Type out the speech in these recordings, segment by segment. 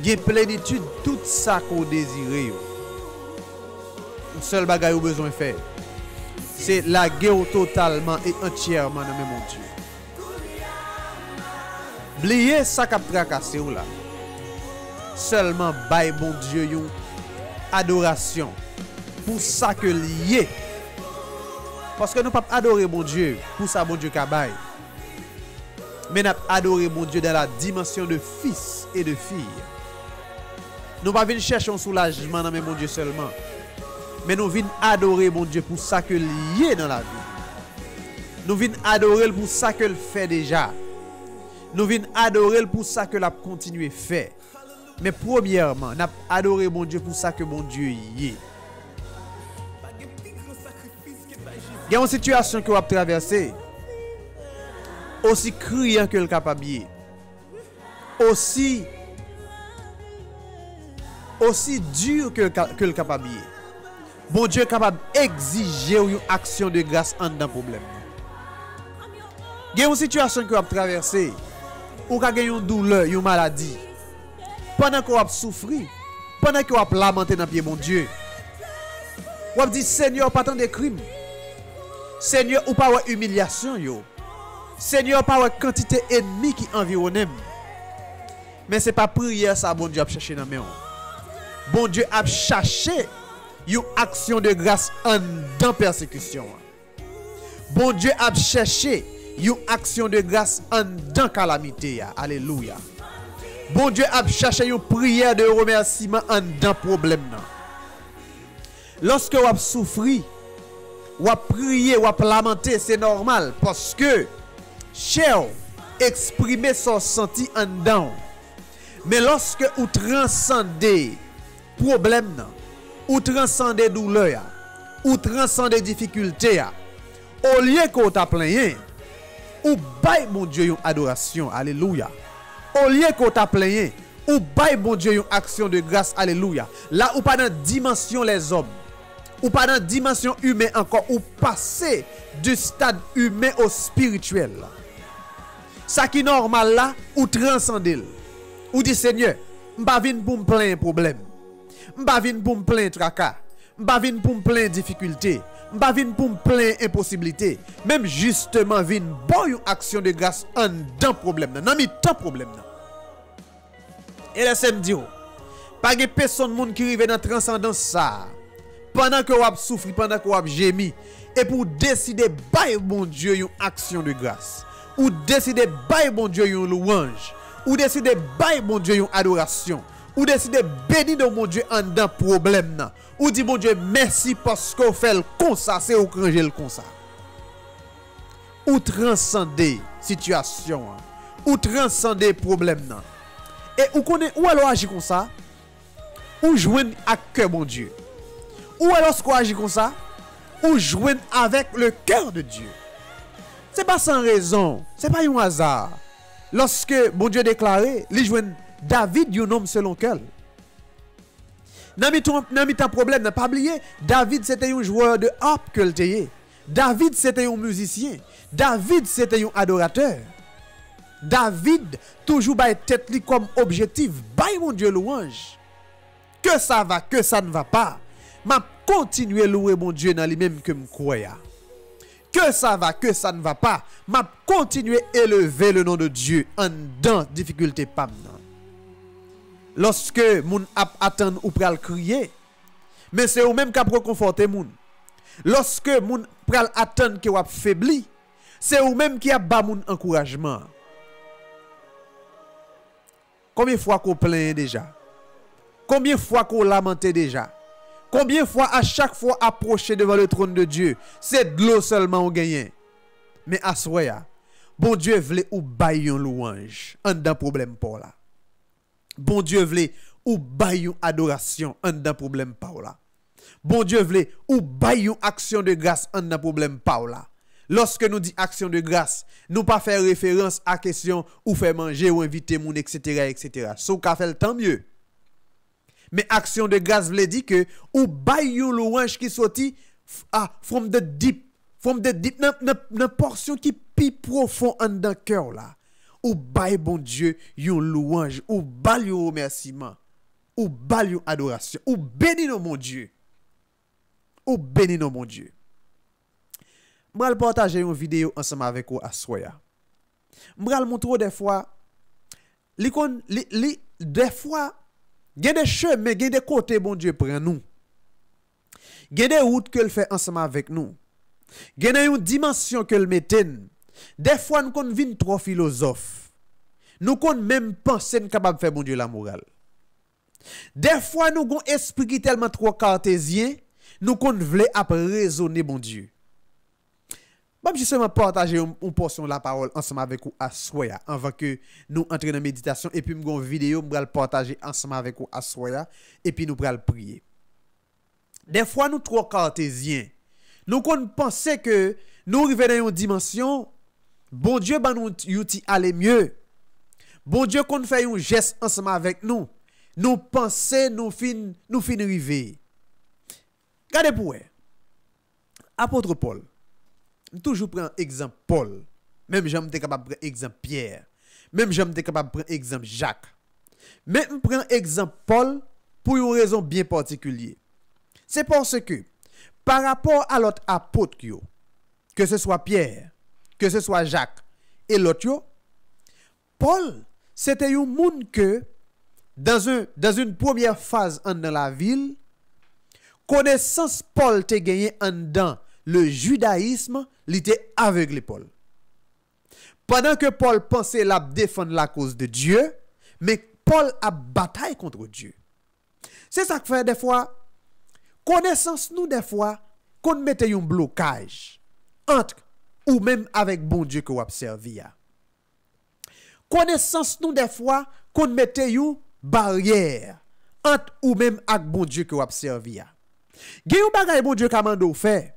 Gen plénitude tout ça qu'on désire. Un seul bagage ou besoin faire. C'est la guerre totalement et entièrement dans mon Dieu. Oubliez ça qui a tracassé ou là. Seulement bail bon Dieu yon adoration. Pour ça que lié. Parce que nous ne pouvons pas adorer bon Dieu pour ça bon Dieu kabaye. Mais nous adorer bon Dieu dans la dimension de fils et de filles. Nous ne pouvons pas chercher un soulagement dans mon Dieu seulement. Mais nous venons adorer mon Dieu pour ça que lié dans la vie. Nous venons adorer pour ça que le fait déjà. Nous venons adorer pour ça que l'a continué faire. Mais premièrement, nous adorer mon Dieu pour ça que mon Dieu y est. Il y a une situation que vous avez traversée, aussi criant que le capable, aussi dur que le capable. Bon Dieu est capable d'exiger une action de grâce en dans problème. Il y a une situation que vous avez traversée, ou avez une douleur, une maladie, pendant que vous avez souffert, pendant que vous avez lamenté dans le pied, mon Dieu. Vous avez dit, Seigneur, pas tant de crimes. Seigneur, ou pas de humiliation, yo. Seigneur, pas de quantité ennemie qui environne. Mais ce n'est pas prière, ça, bon Dieu a cherché dans mes. Bon Dieu a cherché une action de grâce en dans persécution. Bon Dieu a cherché une action de grâce en dans calamité. Alléluia. Bon Dieu a cherché une prière de remerciement en dans problème. Lorsque vous avez souffert, ou à prier, ou à lamenter, c'est normal. Parce que, cher, exprimer son senti en dedans. Mais lorsque vous transcendez problème, ou transcendez douleur, ou transcendez difficulté, au lieu qu'on t'a plaigné, ou baille mon Dieu une adoration. Alléluia. Au lieu qu'on t'a plaigné, ou baille mon Dieu une action de grâce. Alléluia. Là, ou pas dans dimension les hommes. Ou pas dans dimension humaine encore, ou passer du stade humain au spirituel. Ça qui est normal là, ou transcender. Ou dit Seigneur, m'pa vinn pour me plaindre problème. M'pa vinn pour me plaindre tracas. M'pa vinn pour me plaindre difficulté. M'pa vinn pour me plaindre impossibilité. Même justement vinn bon une action de grâce en dans problème. Nan mi temps problème. Et laissez me dire, pas de personne monde qui rive dans transcendance ça. Pendant que vous avez souffert, pendant que vous avez gémi, et pour décider bailler bon Dieu une action de grâce, ou décider bailler bon Dieu une louange, ou décider bailler bon Dieu une adoration, ou décider bénir de mon Dieu en dans problème, ou dit bon Dieu merci parce que vous faites le comme ça, c'est au granger le comme ça. Ou transcender situation, ou transcender problème. Et ou connaît ou alors agir comme ça, ou joindre à cœur mon Dieu. Ou alors ce qu'on agit comme ça, ou joindre avec le cœur de Dieu. Ce n'est pas sans raison, ce n'est pas un hasard. Lorsque bon Dieu déclaré, il joindre David, un homme selon cœur. N'a mis un problème, n'a pas oublié, David c'était un joueur de harpe que le David c'était un musicien. David c'était un adorateur. David toujours bail tête li comme objectif, bail mon Dieu louange. Que ça va, que ça ne va pas. M'a continuer louer mon Dieu dans lui-même que me croya. Que ça va, que ça ne va pas. M'a continuer élever le nom de Dieu en dans difficulté pam. Lorsque moun ap attend ou pral crier, mais c'est ou même qui pour conforter moun. Lorsque moun pral attend que ou ap faibli, c'est ou même qui a ba moun encouragement. Combien de fois qu'on plaint déjà? Combien de fois qu'on lamente déjà? Combien de fois à chaque fois approcher devant le trône de Dieu, c'est de l'eau seulement on gagne. Mais à soya, bon Dieu voulait ou bailler louange en d'un problème pour là. Bon Dieu voulait ou bailler adoration en d'un problème pour là. Bon Dieu voulait ou bailler action de grâce en d'un problème pour là. Lorsque nous dit action de grâce, nous pas faire référence à question ou faire manger ou inviter moun etc. etc. Sauf qu'à faire tant mieux. Mais action de grâce veut dire que ou bail yon louange qui sorti from the deep, dans portion qui pi profond en dans cœur là. ou bail bon Dieu yon louange, ou bal yon remerciement, ou bal yon adoration, ou béni non mon Dieu. Ou béni non mon Dieu. M'bral partager une vidéo ensemble avec vous à soya. M'bral montrer des fois des fois il y a des chemins, il y a des côtés bon Dieu prend nous. Il y a des routes que le fait ensemble avec nous. Il y a une dimension que le mette. Des fois nous kon vinn trop philosophe. Nous kon même penser capable de faire bon Dieu la morale. Des fois nous gon esprit qui tellement trop cartésien, nous kon vle ap raisonner bon Dieu. Bon, justement partager une portion de la parole ensemble avec vous à soya avant que nous entrions dans la méditation et puis nous avons une vidéo nous allons partager ensemble avec vous à soya et puis nous allons prier. Des fois nous trop cartésiens. Nous pensons que nous arrivons dans une dimension bon Dieu ba nous yuti aller mieux. Bon Dieu qu'on fait un geste ensemble avec nous. Nous pensons nous fin arriver. Regardez pour vous. Apôtre Paul. Toujours prendre exemple Paul. Même j'aime capable de prendre exemple Pierre. Même j'aime capable de prendre exemple Jacques. Mais je prends exemple Paul pour une raison bien particulière. C'est parce que par rapport à l'autre apôtre, que ce soit Pierre, que ce soit Jacques et l'autre, Paul, c'était un monde que dans une première phase dans la ville, connaissance Paul te gagné en dedans le judaïsme, il était aveuglé Paul. Pendant que Paul pensait la défendre la cause de Dieu, mais Paul a bataille contre Dieu. C'est ça que fait des fois, connaissance nous des fois, qu'on mette un blocage entre ou même avec bon Dieu que vous observez. Connaissance nous des fois, qu'on mette une barrière entre ou même avec bon Dieu que vous observez. Gen yon bagay bon Dieu commando fait.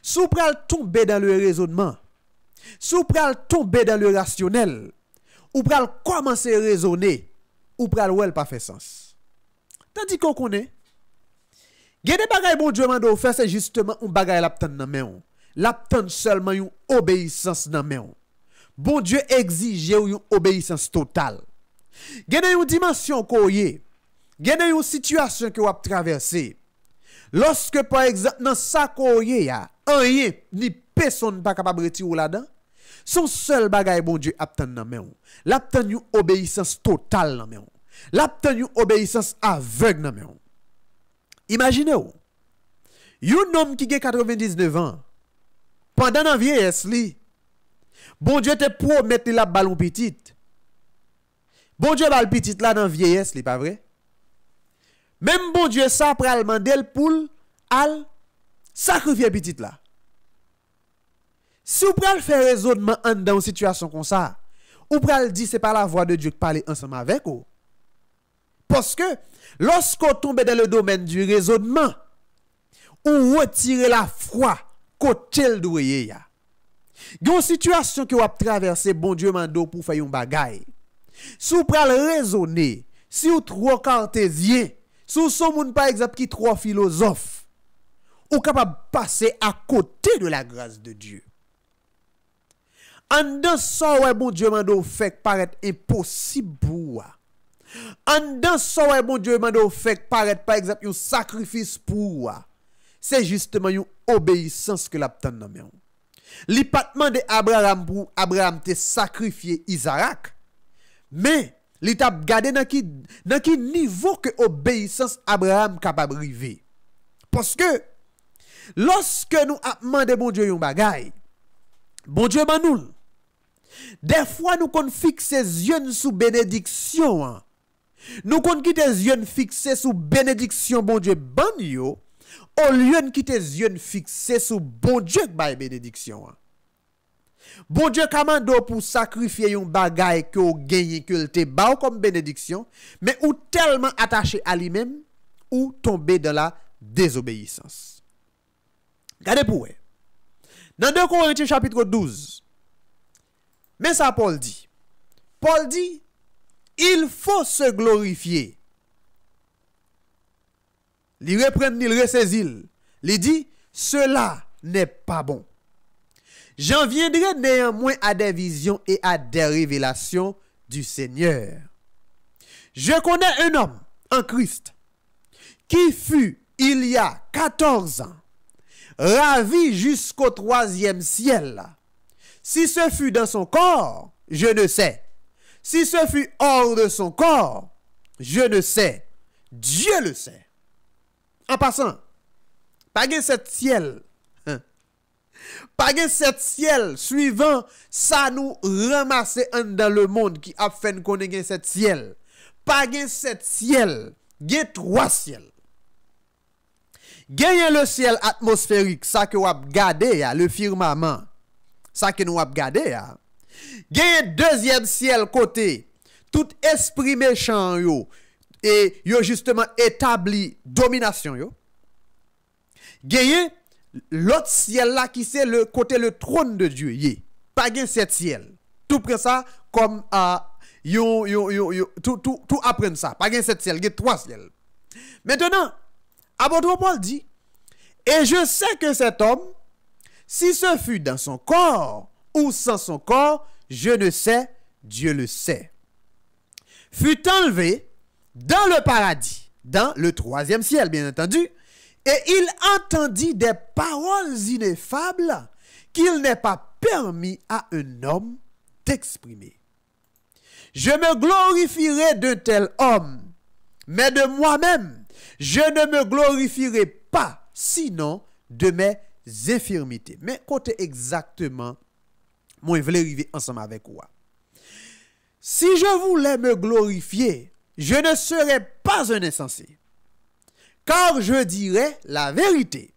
Sou pral tomber dans le raisonnement, sou pral tomber dans le rationnel, ou pral commencer à raisonner, ou pral wel pas fait sens. Tandis qu'on connaît, gen des bagay bon Dieu mando fait, c'est justement un bagay l'aptan nan men. L'aptan seulement une obéissance nan men. Bon Dieu exige une obéissance totale. Gen une dimension koye, gen une situation que vous avez traversé. Lorsque par exemple dans sa koye ya, rien ni personne pas capable retirer là-dedans, son seul bagay bon Dieu attend nan men. L'attend une obéissance totale nan men. L'attend une obéissance aveugle nan men. Imaginez-vous. Un homme qui a 99 ans, pendant la vieillesse li, bon Dieu te promet la ballon petite. Bon Dieu bal petite là dans vieillesse li, pas vrai? Même bon Dieu ça pral mandel pour al sacrifier petite là. Si vous pral faire raisonnement dans une situation comme ça, ou pral dire c'est pas la voix de Dieu qui parle ensemble avec vous. Parce que lorsqu'on tombe dans le domaine du raisonnement, ou retire la foi côté le doyer ya. Une situation que vous avez traversé, bon Dieu mando pour faire un bagay. Si vous pral raisonner, si vous trop cartésien, si vous son moun par exemple qui trop philosophe, ou capable passer à côté de la grâce de Dieu. En dans ça ouais bon Dieu mando fait paraître impossible pour. En dans ça ouais bon Dieu mando fait paraître par exemple un sacrifice pour. C'est justement une obéissance que l'attend dans main. Li pas demandé Abraham pour Abraham te sacrifier Isaac. Mais li t'a gardé dans qui niveau que obéissance Abraham capable river. Parce que lorsque nous a demandé bon Dieu yon bagay, bon Dieu manoul. Des fois nous kon fixer yeux sous bénédiction. Nous kon quitter yeux fixer sous bénédiction bon Dieu ban yo, au lieu de quitter yeux fixer sous bon Dieu bail bénédiction. Bon Dieu commando pour sacrifier yon bagay que ou gagné que te ba comme bénédiction, mais ou tellement attaché à lui-même ou tomber dans la désobéissance. Regardez pour vous. Dans 2 Corinthiens chapitre 12. Mais ça Paul dit. Paul dit, il faut se glorifier. Il reprend, il ressaisit. Il dit, cela n'est pas bon. J'en viendrai néanmoins à des visions et à des révélations du Seigneur. Je connais un homme en Christ qui fut, il y a 14 ans, ravi jusqu'au 3e ciel. Si ce fut dans son corps, je ne sais. Si ce fut hors de son corps, je ne sais. Dieu le sait. En passant, pas de sept ciel. Pas de sept ciel suivant ça nous ramasser dans le monde qui a fait qu'on ait sept ciel. Pas de sept ciel, il y a 3 ciels. Gagne le ciel atmosphérique, ça que vous avez gardé, le firmament, ça que nous avons gardé. Gagne deuxième ciel côté, tout esprit méchant yo, et yo justement établi domination yo. Gagne l'autre ciel là qui c'est le côté le trône de Dieu. Pas gagne 7 ciel. Tout prend ça comme tout apprendre ça. Pas gagne 7 ciel, gagne 3 ciel. Maintenant, apôtre Paul dit, et je sais que cet homme, si ce fut dans son corps ou sans son corps, je ne sais, Dieu le sait, fut enlevé dans le paradis, dans le 3e ciel, bien entendu, et il entendit des paroles ineffables qu'il n'est pas permis à un homme d'exprimer. Je me glorifierai d'un tel homme, mais de moi-même, je ne me glorifierai pas, sinon de mes infirmités. Mais côté exactement, moi, je voulais arriver ensemble avec moi. Si je voulais me glorifier, je ne serais pas un insensé. Car je dirais la vérité.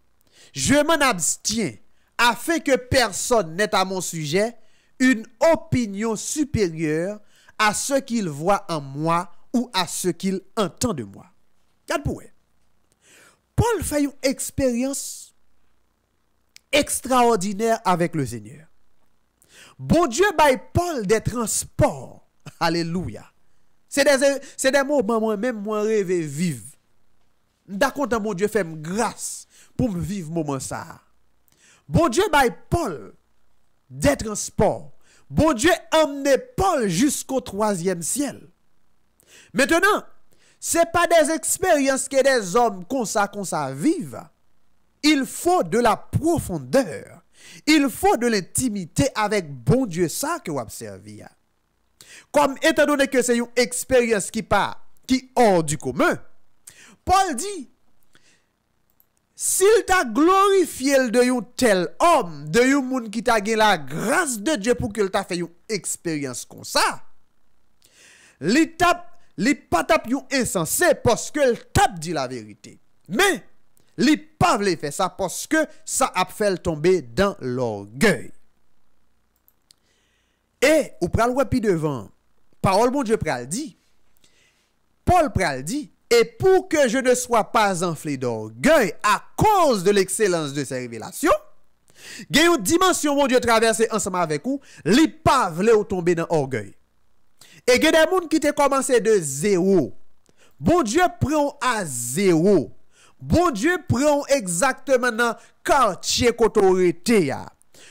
Je m'en abstiens afin que personne n'ait à mon sujet une opinion supérieure à ce qu'il voit en moi ou à ce qu'il entend de moi. Regarde pour eux. Paul fait une expérience extraordinaire avec le Seigneur. Bon Dieu baille Paul des transports. Alléluia. C'est des moments moi-même moi rêve vivre. D'accord, mon Dieu fait grâce pour me vivre moment ça. Bon Dieu baille Paul des transports. Bon Dieu emmené Paul jusqu'au 3e ciel. Maintenant, ce n'est pas des expériences que des hommes comme ça vivent. Il faut de la profondeur. Il faut de l'intimité avec bon Dieu, ça que vous observez. Comme étant donné que c'est une expérience qui hors du commun, Paul dit, s'il t'a glorifié de un tel homme, de un monde qui t'a gagné la grâce de Dieu pour qu'il t'a fait une expérience comme ça, il pas tape yon insensé parce que il tape dit la vérité. Mais il pas voulu faire ça parce que ça a fait tomber dans l'orgueil. Et ou pral wè pi devant, parole bon Dieu pral dit, Paul pral dit, et pour que je ne sois pas enflé d'orgueil à cause de l'excellence de ces révélations, il y a une dimension mon Dieu traversé ensemble avec vous, li pas vle ou tomber dans l'orgueil. Et il y a des gens qui te commencé de zéro. Bon Dieu prend à zéro. Bon Dieu prend exactement dans quartier qu'autorité ya.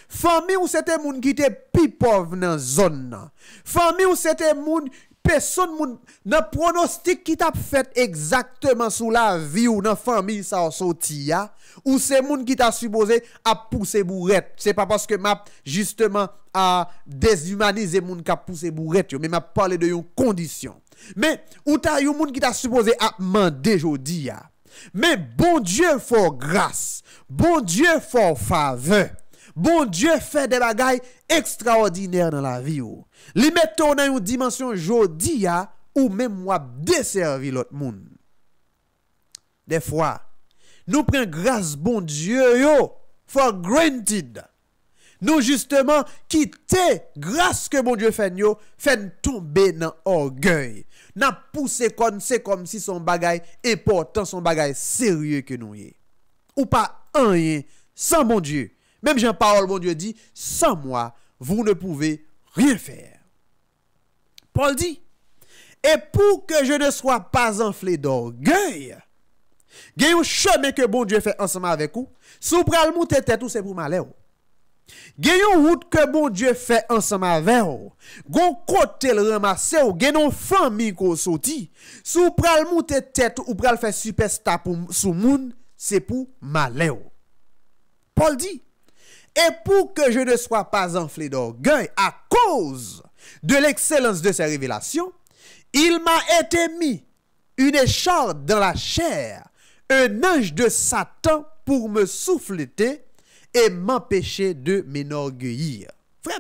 Famille ou c'était moun qui te pi pauvre dans zone. Famille ou c'était moun personne moun dans pronostic qui t'a fait exactement sous la vie ou dans famille ça sorti ya ou c'est moun qui t'a supposé à pousser bourrette. C'est pas parce que m'a justement à déshumaniser moun qui a pousser bourrette mais m'a parlé de une condition. Mais ou t'as yon moun qui t'a supposé à demander jodi ya. Mais bon Dieu for grâce, bon Dieu for faveur. Bon Dieu fait des bagailles extraordinaires dans la vie. Li mettons dans une dimension jodi ya ou même moi desservi l'autre monde. Des fois, nous prenons grâce bon Dieu yo for granted. Nous justement quitter grâce que bon Dieu fait nous fait tomber dans orgueil. N'a poussé comme c'est comme si son bagaille important, son bagaille sérieux que nous y. Ou pas rien sans bon Dieu. Même Jean-Paul, bon Dieu dit, sans moi, vous ne pouvez rien faire. Paul dit, et pour que je ne sois pas enflé d'orgueil, il y a un chemin que bon Dieu fait ensemble avec vous. Si vous prenez le monter tête, c'est pour malheur. Gen yon route que bon Dieu fait ensemble avec ou. Gon côté le ramasser ou gen yon famille ko sorti. Sou pral monter tête ou pral faire superstar pour sou moun, c'est pour malheur ou. Paul dit, et pour que je ne sois pas enflé d'orgueil à cause de l'excellence de ces révélations, il m'a été mis une écharpe dans la chair, un ange de Satan pour me souffleter et m'empêcher de m'enorgueillir. Frère,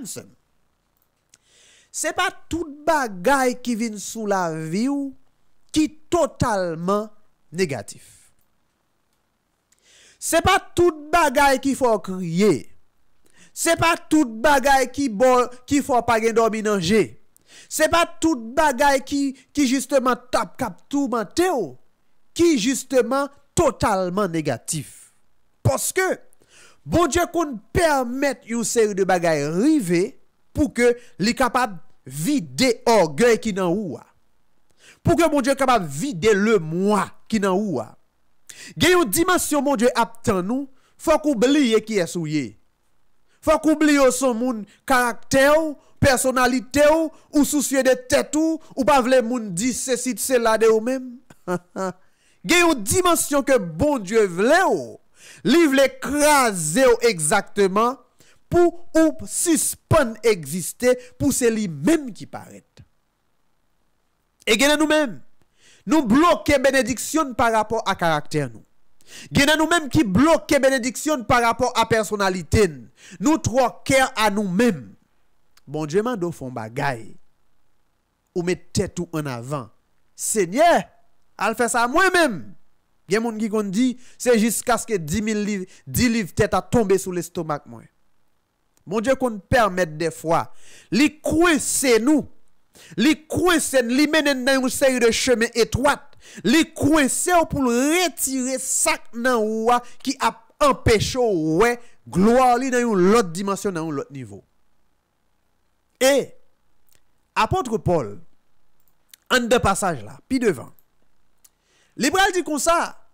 c'est pas tout bagaille qui vient sous la vie ou qui totalement négatif. C'est pas tout bagaille qu'il faut crier. C'est pas tout bagaille qui faut pas gen dormi manger. C'est pas tout bagaille qui justement tape cap tout menteo qui justement totalement négatif. Parce que bon Dieu qu'on permet une série de bagailles arriver pour que li capable vider orgueil qui dans ou. Pour que bon Dieu capable vider le moi qui dans ou. Gen yon dimension mon Dieu attend nous, faut qu'oublier qui est souillé. Faut qu'oublier son moun caractère, personnalité ou soucieux de tête ou pas vle moun di ceci cela de ou même. Gen yon dimension que bon Dieu vle ou, li vle écraser exactement pour ou suspendre exister pour c'est lui même qui paraît. Et gen nous même nous bloquer bénédiction par rapport à caractère nous. Gen nous-mêmes qui bloquer bénédiction par rapport à personnalité. Nous troquer à nous-mêmes. Bon Dieu m'a do font bagaille. Ou met tête tout en avant. Seigneur, al fait ça moi-même. Gen moun qui kon dit c'est jusqu'à ce que 10 livres tête à tomber sous l'estomac moi. Bon Dieu qu'on permet des fois li coince nous. Li coince li mène dans une série de chemins étroits. Li coince pour retirer sac nan ou qui a empêché ouais gloire li dans une autre dimension dans un autre niveau. Et apôtre Paul en deux passages là, puis devant. Li pral dit comme ça.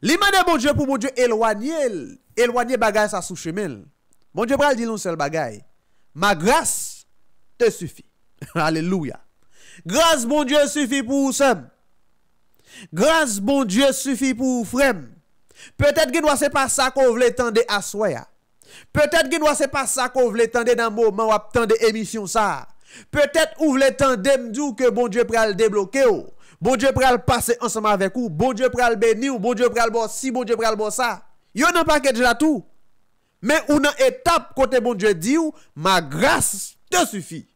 Li mande bon Dieu pour bon Dieu éloigner bagay ça sous chemin. Bon Dieu pral dit non seul bagay. Ma grâce te suffit. Alléluia. Grâce bon Dieu suffit pour vous seul. Grâce bon Dieu suffit pour vous frère. Peut-être que c'est pas ça qu'on veut tendre à soi. Peut-être que c'est pas ça qu'on veut tendre dans moment où attendre émission ça. Peut-être ou veut tendre me que bon Dieu pral débloquer ou. Bon Dieu pral passer ensemble avec vous. Bon Dieu pral bénir ou bon Dieu pral bon si bon Dieu pral bon ça. Yo nan paquet là tout. Mais ou nan étape côté bon Dieu dit ou ma grâce te suffit.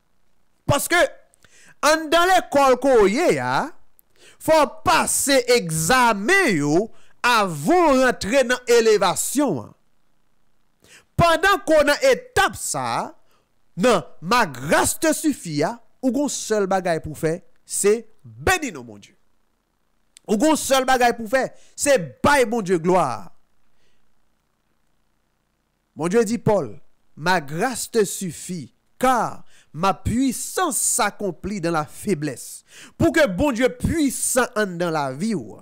Parce que en dans l'école koye ya, faut passer examen yo avant rentrer dans élévation. Pendant qu'on a étape ça, non, ma grâce te suffit ou gon seul bagay pour faire, c'est bénir mon Dieu. Ou gon seul bagay pour faire, c'est bailler mon Dieu gloire. Mon Dieu dit Paul, ma grâce te suffit car ma puissance s'accomplit dans la faiblesse. Pour que bon Dieu puissant dans la vie ou,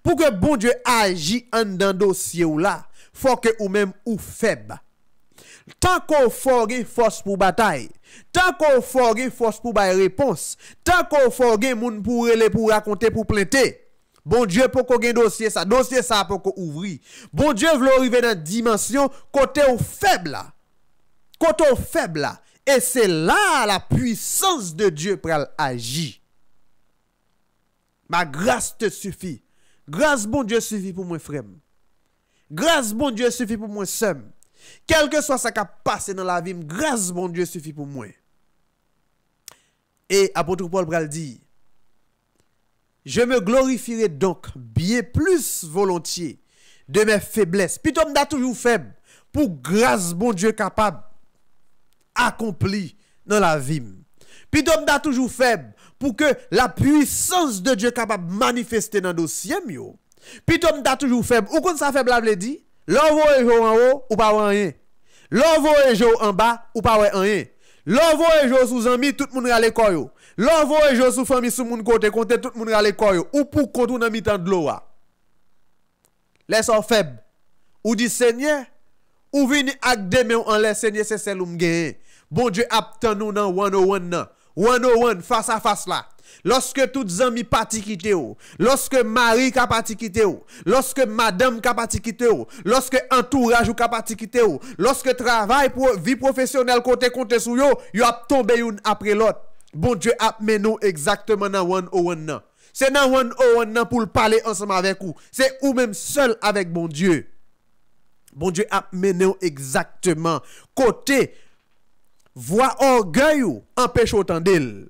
pour que bon Dieu agit dans dossier ou là, faut que ou même ou faible. Tant qu'on faut force pour bataille, tant qu'on faut force pour bailler réponse, tant qu'on faut moun pour aller pour raconter pour plainter. Bon Dieu pour qu'on dossier ça pour qu'on ouvrir. Bon Dieu veut arriver dans dimension côté ou faible là. Côté ou faible là. Et c'est là la puissance de Dieu pour agir. Ma grâce te suffit. Grâce bon Dieu suffit pour moi frère. Grâce bon Dieu suffit pour moi seul. Quel que soit ce qui a passé dans la vie, grâce bon Dieu suffit pour moi. Et apôtre Paul pral dit, je me glorifierai donc bien plus volontiers de mes faiblesses. Puis t'homme da toujours faible pour grâce bon Dieu capable accompli dans la vie. Puis t'homme da toujours faible pour que la puissance de Dieu capable manifester dans le dossier yo. Puis t'homme da toujours faible. Ou quand ça faible la veut dire, l'envo est en haut ou pas rien. L'envo est en bas ou pas rien. L'envo est sous ami tout le monde à l'école. L'envo est sous famille sous mon côté tout le monde à l'école ou pour compte dans mi-temps de l'eau. Laisse faible. Ou dit Seigneur, ou vini ak deme en les Seigneur c'est celle ou m'gagné. Bon Dieu attend nous dans 101 nan. 101 face à face là. Lorsque toutes amis parti quitter ou, lorsque mari ka parti quitter ou, lorsque madame ka parti quitter ou, lorsque entourage ou ka parti quitter ou, lorsque travail pour vie professionnelle côté sou yo, yo a tombé une après l'autre. Bon Dieu a mené nous exactement dans 101 nan. C'est dans 101 nan pour parler ensemble avec vous. C'est ou même seul avec bon Dieu. Bon Dieu a mené nous exactement côté voix orgueil ou empêche autant d'elle.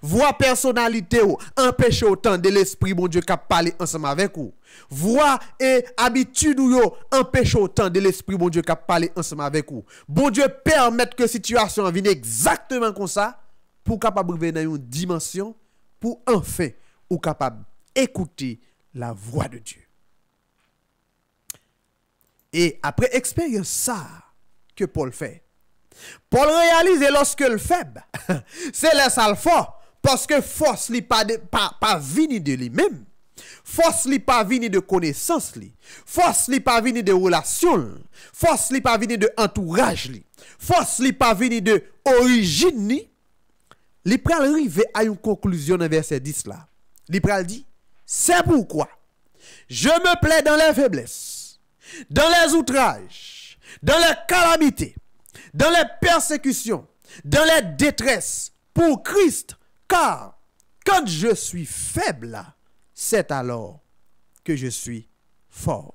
Voix personnalité ou empêche autant de l'esprit bon Dieu qui parler ensemble avec vous. Voix et habitude ou yo empêche autant de l'esprit bon Dieu qui parler ensemble avec vous. Bon Dieu permettre que situation vienne exactement comme ça pour capable venir dans une dimension pour enfin ou capable écouter la voix de Dieu. Et après expérience ça que Paul fait. Paul réalise lorsque le faible, c'est le sale fort. Parce que force li pas vini de lui-même. Force li pas vini de connaissance li. Force li pas vini de relation. Force li pas vini de entourage li. Force li pas vini de origine ni. Li pral arriver à une conclusion dans verset 10 là. Li pral dit, c'est pourquoi je me plais dans les faiblesses, dans les outrages, dans les calamités, dans les persécutions, dans les détresses pour Christ. Car quand je suis faible, c'est alors que je suis fort.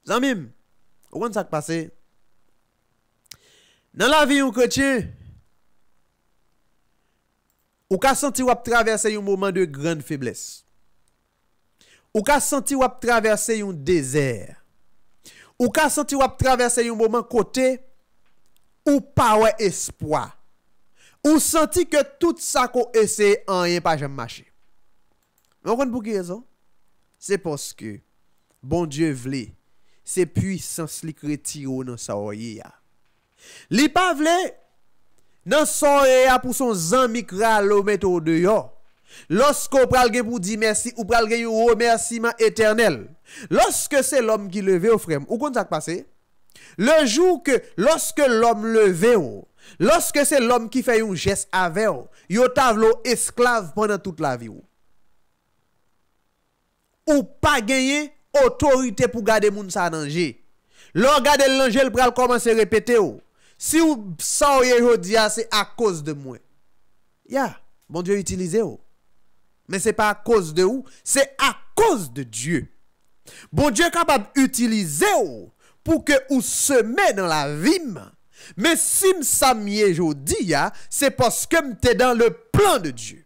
Zamim, où est-ce que ça passe? Dans la vie d'un chrétien, ou ka senti ou traverser un moment de grande faiblesse. Ou ka senti ou traverser un désert. Ou ka senti ou traverser un moment côté ou pas espoir. Ou senti que tout ça qu'on essaie en rien pas jamais marché. On comprend pour quelle raison? C'est parce que bon Dieu voulait c'est puissance li retire dans sa oye. Li pas vle dans son pour son zami kralo mettre dehors. Lorsqu'on pral gen pour dire merci ou pral gen un remerciement éternel. Lorsque c'est l'homme qui levé au frère, ou qu'on ça passé? Le jour que lorsque l'homme levé lorsque c'est l'homme qui fait un geste avec vous, yo tavlo esclave pendant toute la vie. Ou pas gagner autorité pour garder moun sa danger. L'on garde l'angèle pral commencer répéter si ou ça aujourd'hui c'est à cause de moi. Bon Dieu utilise ou. Mais c'est pas à cause de vous, c'est à cause de Dieu. Bon Dieu est capable d'utiliser ou pour que vous semez dans la vie. Mais si m'samye aujourd'hui, c'est parce que m'étais dans le plan de Dieu.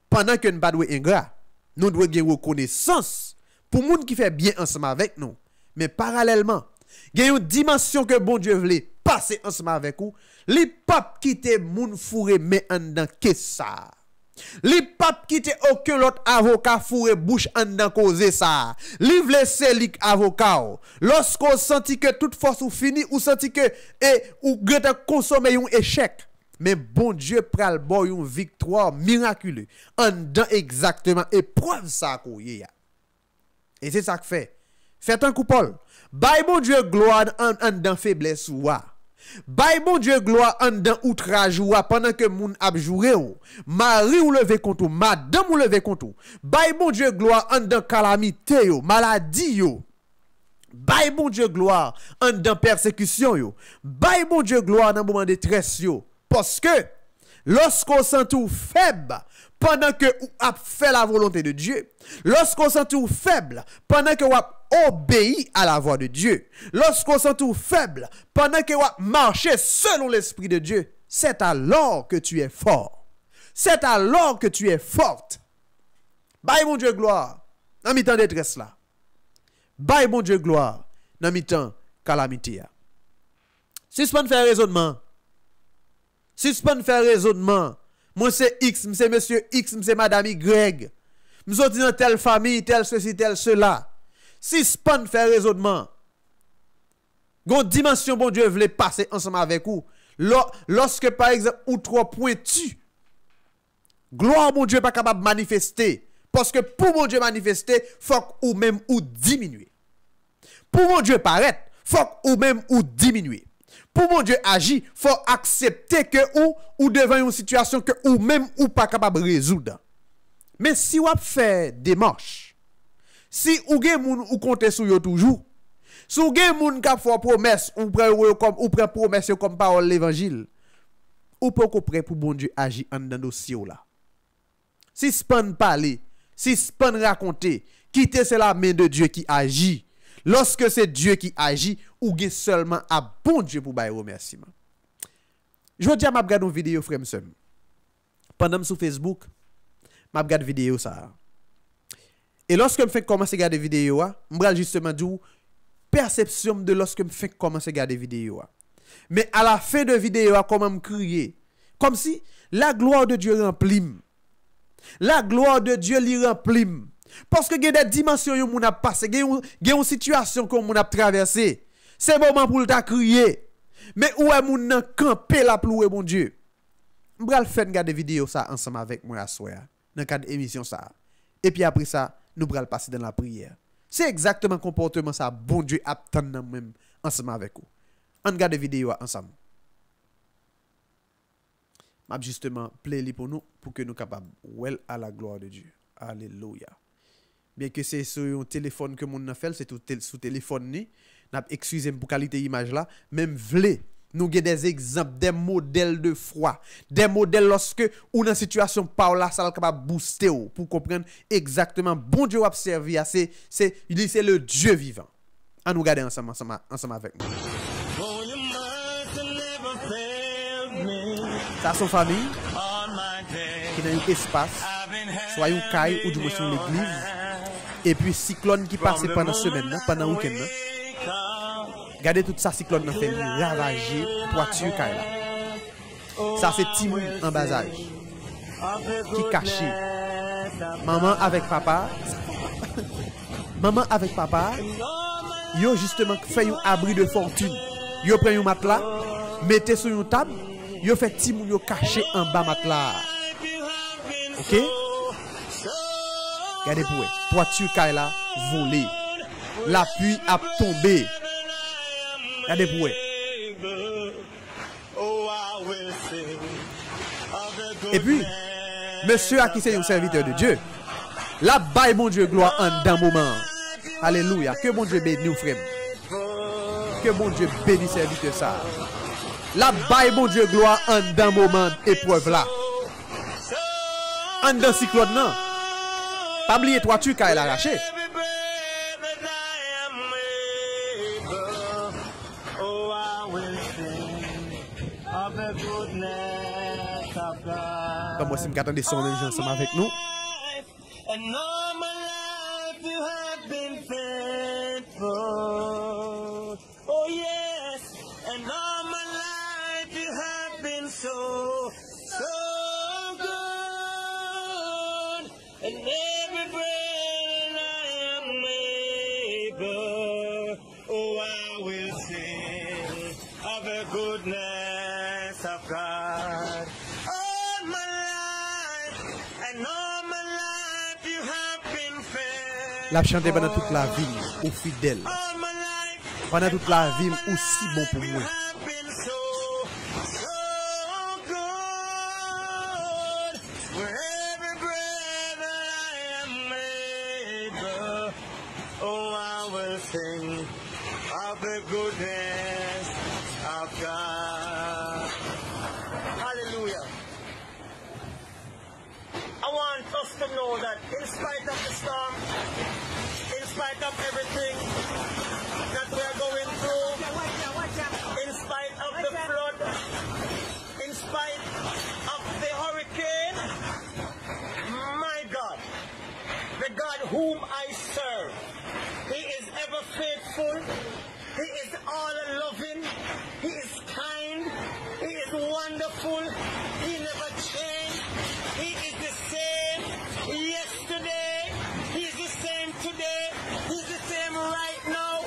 Pendant que nous pas doué ingrat, nous devons gagner reconnaissance pour moun qui fait bien ensemble avec nous. Mais parallèlement, il y a une dimension que bon Dieu voulait passer ensemble avec vous. Les papes quitter moun fourré mais en dans que ça. Li pap kite aucun l'autre avocat fourre bouche en dans cause ça. Li vle selik avocat. Lorsqu'on senti que toute force ou fini ou senti que ou grete consommer un échec. Mais bon Dieu pral boy une victoire miraculeuse en dans exactement épreuve ça koye. Et c'est ça que fait. Faites un coup Paul. Bay bon Dieu gloire en dans faiblesse ou Bay bon Dieu gloire en dans outrage ou pendant que moun ap joure ou. Mari ou levé contre ou, madame ou levé contre ou. Bay bon Dieu gloire en dans calamité yo, maladie yo. Bay bon Dieu gloire en dans persécution yo. Bay bon Dieu gloire dans moment de détresse yo. Parce que lorsqu'on sent tout faible pendant que ou a fait la volonté de Dieu, lorsqu'on sent tout faible pendant que ou a obéi à la voix de Dieu, lorsqu'on sent tout faible pendant que ou a marché selon l'esprit de Dieu, c'est alors que tu es fort. C'est alors que tu es forte. Bye mon Dieu gloire dans mi-temps détresse là. Bye mon Dieu gloire dans mi-temps calamité. Suspend faire raisonnement. Suspend faire raisonnement. Moi c'est X, c'est monsieur X, c'est madame Y. Nous sommes dans telle famille, telle ceci, tel cela. Suspend faire raisonnement. Gon dimension bon Dieu voulait passer ensemble avec vous. Lorsque par exemple ou trop pointu, gloire mon Dieu pas capable de manifester. Parce que pour mon Dieu manifester, faut ou même ou diminuer. Pour mon Dieu paraître, faut ou même ou diminuer. Pour bon Dieu agir, faut accepter que ou devant une situation que ou même ou pas capable de résoudre. Mais si vous faites des démarches, si ou gen moun ou compter sur yo toujours, si ou gen moun qui fait promesse ou prend promesse comme parole l'évangile, ou pas prêt pour bon Dieu agir en dans dossier là. Si span parler, si span raconter, quitter c'est la main de Dieu qui agit. Lorsque c'est Dieu qui agit, ou gen seulement à bon Dieu pour bailler remerciement. Je dis à m'a regarder une vidéo frère m'sem. Pendant sur Facebook, m'a regarder vidéo ça. Et lorsque me fait commencer à regarder vidéo m'bral justement dire perception de lorsque me fait commencer à regarder vidéo. Mais à la fin de vidéo comment me crier comme si la gloire de Dieu remplit. La gloire de Dieu li remplit. Parce que il y a des dimensions que moun a passé, il y a une situation que moun a traversé. C'est moment pour le crier. Mais où est moun nan camper la plouer bon Dieu. M'bral faire regarder vidéo ça ensemble avec moi à soir dans cadre émission ça. Et puis après ça, nous bral passer dans la prière. C'est exactement comportement ça bon Dieu attend même ensemble avec vous. On regarde vidéo ensemble. M'a justement play pour nous pour que nous capables well à la gloire de Dieu. Alléluia. Bien que c'est sur un téléphone que mon a fait, c'est sous téléphone ni, n'a excusez pour qualité image là, même vle nous avons des exemples, des modèles de foi, des modèles lorsque ou dans situation par là ça capable booster pour comprendre exactement bon Dieu a servi à c'est le Dieu vivant. À nous regarder ensemble avec nous. Ça son famille qui dans un espace, soit une caille ou du moins sur l'église. Et puis cyclone qui passe pendant semaine, pendant week-end. Regardez tout ça cyclone fait ravager toiture caille là. Ça c'est Timon en bas âge qui caché. Maman avec papa. Maman avec papa. Yo justement fait un abri de fortune. Yo prend un matelas, mettez sur une table, yo fait Timon yo caché en bas matelas. OK? Regardez pour eux. Toiture caille là volée. La pluie a tombé. Regardez pour eux. Et puis, monsieur a qui c'est un serviteur de Dieu. La baille mon Dieu gloire en d'un moment. Alléluia. Que mon Dieu bénisse nous frère. Que mon Dieu bénisse serviteur ça. La baille mon Dieu gloire en d'un moment épreuve là. En d'un cyclone non. Pas oublier toi tu qu'elle a arraché. Comme moi si me attendez son même ensemble avec nous. Oh yes, and all my life you have been so good, and every breath I am able, oh I will sing of the goodness of God. All my life, and all my life you have been faithful. La chanter pendant toute la vie, ou fidèle. Pendant toute la vie, aussi bon pour moi. Hallelujah. I want us to know that in spite of the storm, in spite of everything that we are going through, in spite of the flood, in spite of the hurricane, my God, the God whom I serve, He is ever faithful, He is all loving, He is kind, He is wonderful, He never changed, He is the same yesterday, He is the same today, He is the same right now.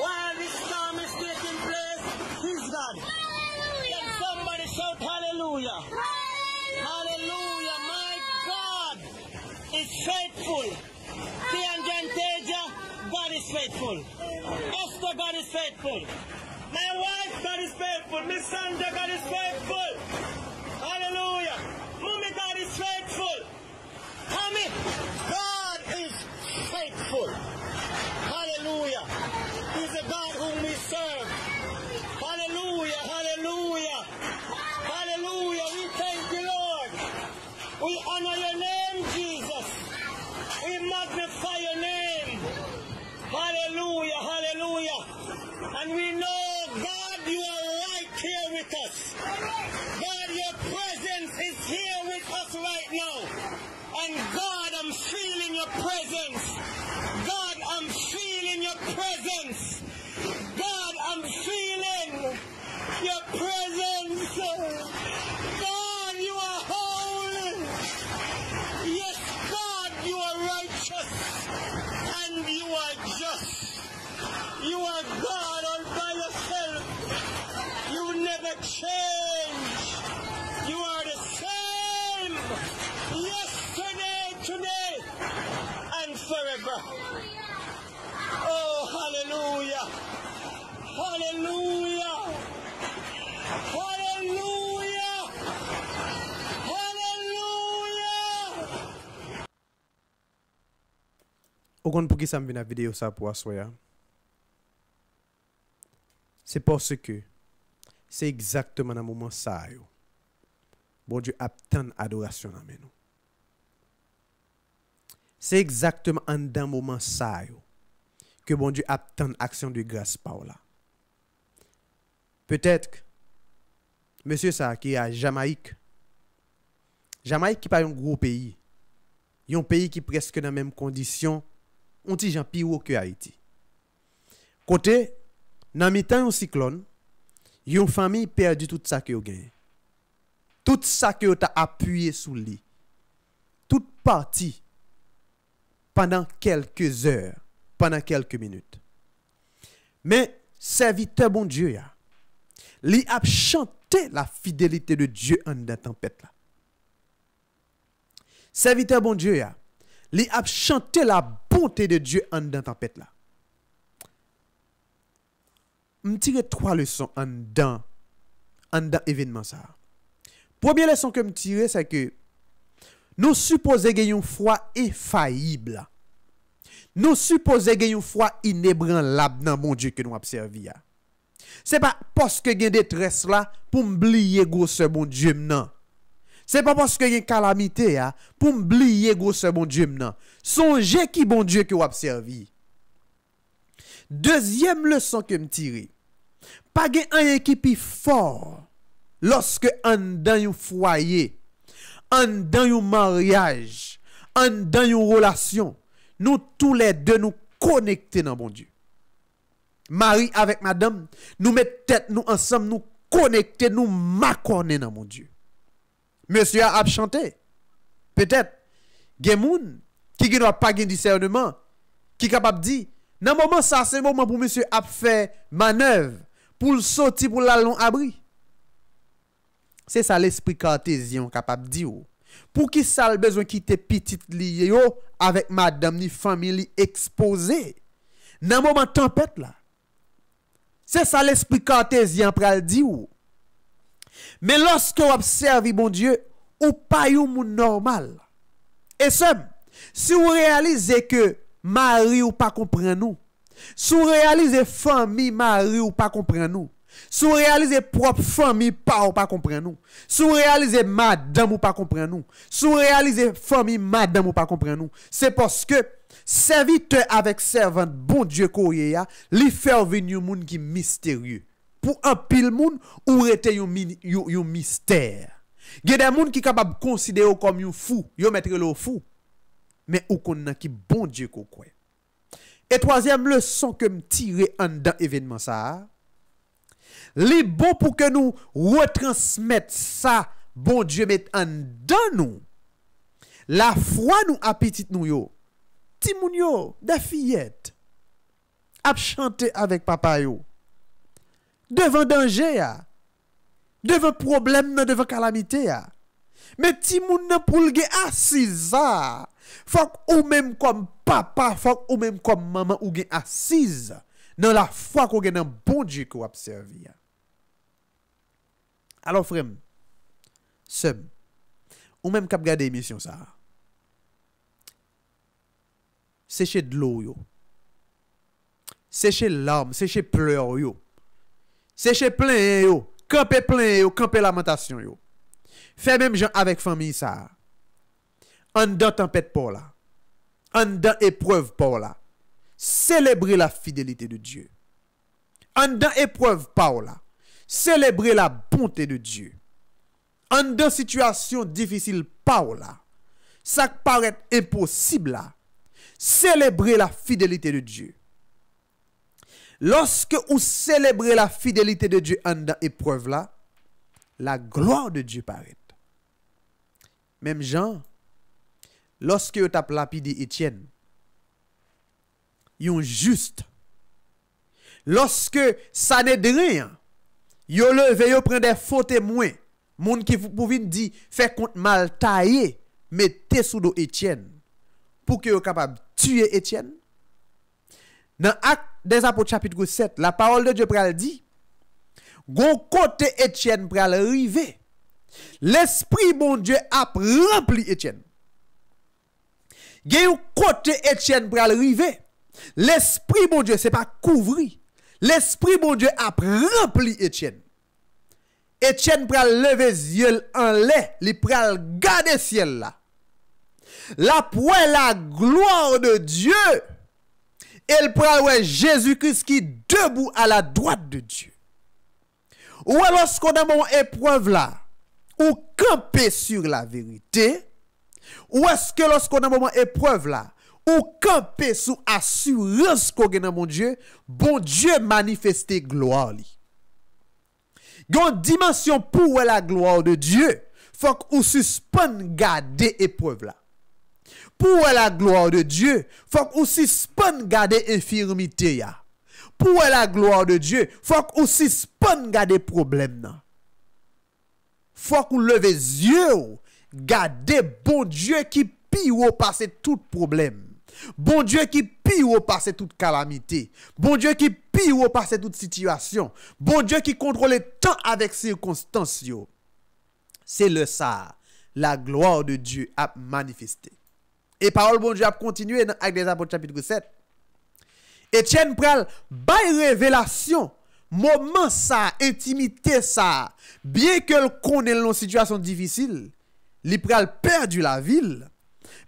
While this storm is taking place, He's God. Can somebody shout hallelujah? Hallelujah, my God is faithful. God is faithful. Esther, God is faithful. My wife, God is faithful. Miss Sandra, God is faithful. Hallelujah. Mommy, God is faithful. Tommy, God is faithful. Hallelujah. He's a God whom we serve. Hallelujah. Hallelujah. Hallelujah. We thank you, Lord. We honor your name, Jesus. We magnify your name. Hallelujah. Hallelujah. And we know, God, you are right here with us. God, your presence is here with us right now. And God, I'm feeling your presence. God, I'm feeling your presence. God, I'm feeling your presence. God, you are holy. Yes, God, you are righteous. And you are just. You are God all by yourself. You never change. You are the same. Yesterday, today, and forever. Oh, hallelujah. Hallelujah. Hallelujah. Hallelujah. Ou kon pou ki sa mbi na vidéo ça pour assoya? C'est parce que c'est exactement dans moment ça yo. Bon Dieu attend adoration dans nous. C'est exactement dans moment ça yo que bon Dieu attend action de grâce par là. Peut-être que monsieur ça qui est à Jamaïque. Jamaïque qui pas un gros pays. Un pays qui presque dans la même condition, on ti jan pire que Haïti. Côté dans mi-temps un cyclone, une famille perdu tout ça que yo gagne. Tout ça que yo t'a appuyé sous lui. Toute partie pendant quelques heures, pendant quelques minutes. Mais serviteur bon Dieu ya, li a chanté la fidélité de Dieu en dans tempête là. Serviteur bon Dieu ya, li a chanté la bonté de Dieu en dans tempête là. M'tire trois leçons en dans événement ça. Première leçon que m'tire c'est que nous supposons gagner une foi infaillible. Nous supposons gagner une foi inébranlable dans mon Dieu que nous observons. C'est pas parce que gagne détresse là pour m'oublier grosse bon Dieu non. C'est pas parce que y a calamité là pour m'oublier grosse bon Dieu non. Songez qui bon Dieu que vous observez. Deuxième leçon que me tirer. Pas gen un qui fort lorsque en dans un foyer, en dans un mariage, en dans une relation, nous tous les deux nous connecter dans bon Dieu. Mari avec madame, nous mettons tête nous ensemble, nous connecter, nous m'accorder dans mon Dieu. Monsieur a chanté. Peut-être gen moun qui n'a pas gen discernement, qui capable dire dans moment ça c'est moment pour monsieur a fait manœuvre pour sortir pour la long abri. C'est ça l'esprit cartésien capable dire. Pour qui ça a besoin quitter petite lié avec madame ni famille exposée. Dans moment tempête là. C'est ça l'esprit cartésien pral dire. Mais lorsque vous observez bon Dieu, ou pas un monde normal. Et ça, si vous réalisez que Marie ou pas comprend nous, si vous réalisez famille Marie ou pas comprend nous, si vous réalisez propre famille pas ou pas comprend nous, si vous réalisez madame ou pas comprend nous, si vous réalisez famille madame ou pas comprend nous, c'est parce que serviteur avec servante bon Dieu koye li fait venir un monde qui mystérieux. Pour un pile monde ou rete yon mystère. Il y a des gens qui sont capables de considérer comme un fou, yo mettre le fou. Mais ou connait qui bon Dieu ko kwe. Et troisième leçon que me tirer en dans événement ça, li bon pour que nous retransmettre ça bon Dieu met en dans nous. La foi nous appétit nous yo. Ti moun yo, des fillettes. A chanter avec papa yo. Devant danger, devant problème, devant calamité. Mais ti moun nan pou l'ge assisa, Faut que ou même comme papa, faut que ou même comme maman ou gen assise dans la foi qu'on gen dans bon Dieu qu'on observe. Alors frère, sem, ou même k'ap gade émission ça. Sécher de l'eau yo. Sécher larmes, sécher pleurs yo. Sécher plein yo, camper lamentation yo. Fait même gens avec famille ça. En dans tempête pour là. En dans épreuve pour là. Célébrer la fidélité de Dieu. En dans épreuve pour là. Célébrer la bonté de Dieu. En dans situation difficile pour là. Ça paraît impossible là. Célébrer la fidélité de Dieu. Lorsque vous célébrez la fidélité de Dieu en dans épreuve là, la gloire de Dieu paraît. Même Jean, lorsque vous avez lapidé Étienne, yon juste. Lorsque ça n'est de rien, yo levé, yo prend des faux témoins, moun qui pour venir dire fait compte mal taillé, mettez sous dos Étienne pour que yo capable tuer Étienne. Dans Acte des Apôtres chapitre 7, la parole de Dieu pral dit, gon côté Étienne pral arriver. L'esprit bon Dieu a rempli Étienne. Gen côté Étienne pral arriver. L'esprit bon Dieu c'est pas couvri. L'esprit bon Dieu a rempli Étienne. Étienne pral lever yeux en l'air, li pral garder ciel là. La pour la gloire de Dieu. Elle pral ouais Jésus-Christ qui debout à la droite de Dieu. Ou lorsqu'on a mon épreuve là, ou camper sur la vérité, ou est-ce que lorsqu'on a un moment épreuve là, ou camper sous assurance qu'on a dans mon Dieu manifester gloire li. Gon dimension pour la gloire de Dieu, faut qu'on suspende garder épreuve là. Pour la gloire de Dieu, faut qu'on suspende garder infirmité ya. Pour la gloire de Dieu, faut qu'on suspende garder problème là. Faut qu'on leve les yeux, garder bon Dieu qui pire passer tout problème. Bon Dieu qui pire passer toute calamité. Bon Dieu qui pire passer toute situation. Bon Dieu qui contrôle le temps avec circonstances. C'est le ça, la gloire de Dieu a manifesté. Et parole bon Dieu a continué dans Actes des Apôtres chapitre 7. Étienne pral bay révélation. Moment ça, intimité ça, bien que le connaît une situation difficile, li pral perdu la ville,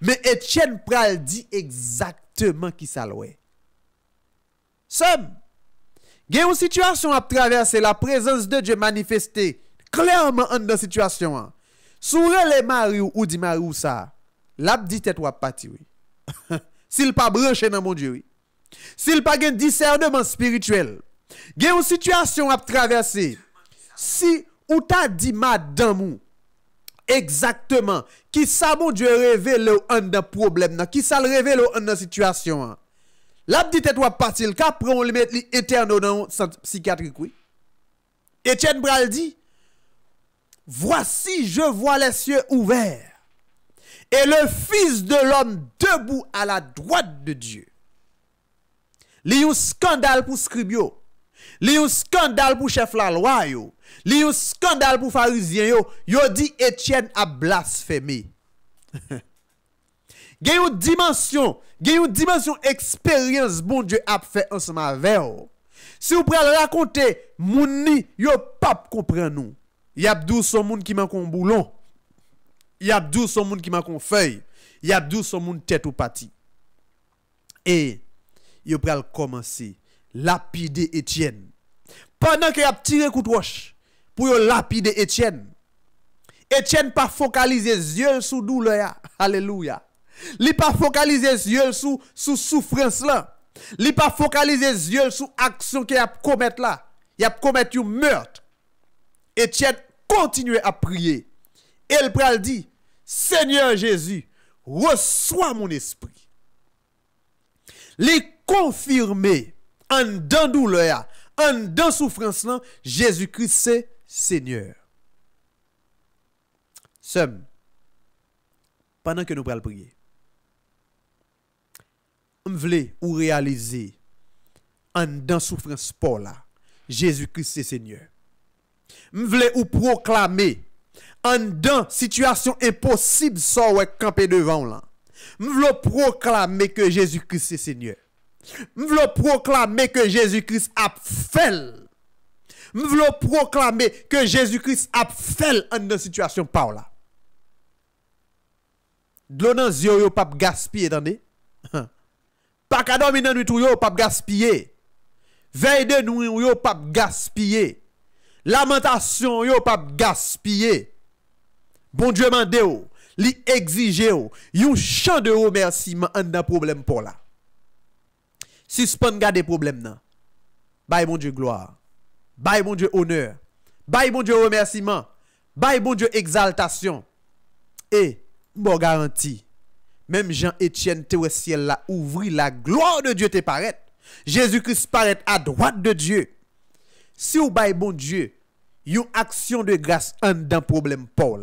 mais Étienne pral dit exactement qui ça loué. Somme, gen une situation à traverser, la présence de Dieu manifestée clairement en dans situation. Soure les mari ou dit mari ou ça, l'a dit tête ou parti oui. S'il pas branché dans mon Dieu oui. S'il pas gen discernement spirituel, gen une situation à traverser. Si ou t'a dit madame ou exactement qui ça mon Dieu révèle un de problème, qui ça le révèle un de situation. La dit tête ou parti le cas prend le mettre interne dans centre psychiatrique oui. Étienne Bral dit voici je vois les cieux ouverts et le fils de l'homme debout à la droite de Dieu. Li yon scandale pour scribio. Li yon scandale pour chef la loi yo. Li yon scandale pour pharisien yo. Yo dit Étienne a blasphémé. Gen yon dimension expérience bon Dieu a fait ensemble avec vous. Si vous prenez raconter moun ni yo pas comprendre nous. Y a dou son moun qui man kon boulon. Y a dou son moun qui man kon feuille. Y a dou son moun tête ou parti. Et yo pral commencer lapider Étienne. Pendant qu'il a tiré coup de roche pour yo lapider Étienne. Étienne pas focaliser yeux sous douleur. Alléluia. Li pas focaliser yeux sous souffrance là. Li pas focaliser yeux sous action qu'il a commettre là. Il a commettre un meurtre. Étienne continue à prier. Et il pral dit, Seigneur Jésus, reçois mon esprit. Li confirmer en dans douleur, en dans souffrance là, Jésus-Christ c'est Seigneur. Somme, pendant que nous pral prier, m'vle ou réaliser en dans souffrance pour là Jésus-Christ c'est Seigneur. M'vle ou proclamer en dans situation impossible ça ouais camper devant là. M'vle proclamer que Jésus-Christ c'est Seigneur. M'vle proclamer que Jésus-Christ a fait. M'vle proclamer que Jésus-Christ a fait en dans situation par là. De l'eau dans les yeux, pas gaspiller, attendez. Pas qu'à dormir dans nuit, yo pas gaspiller. Veille de nuit, yo pas gaspiller. Lamentation, yo pas gaspiller. Bon Dieu mande yo, li exige yo, yon chant de remerciement en dans problème pour là. Suspend garder problème nan. Bye bon Dieu gloire. Bye bon Dieu honneur. Bye bon Dieu remerciement. Bye bon Dieu exaltation. Et bon garantie. Même Jean-Étienne te ciel là ouvri la gloire de Dieu te paraît. Jésus-Christ paraît à droite de Dieu. Si ou bail bon Dieu, une action de grâce en dans problème Paul.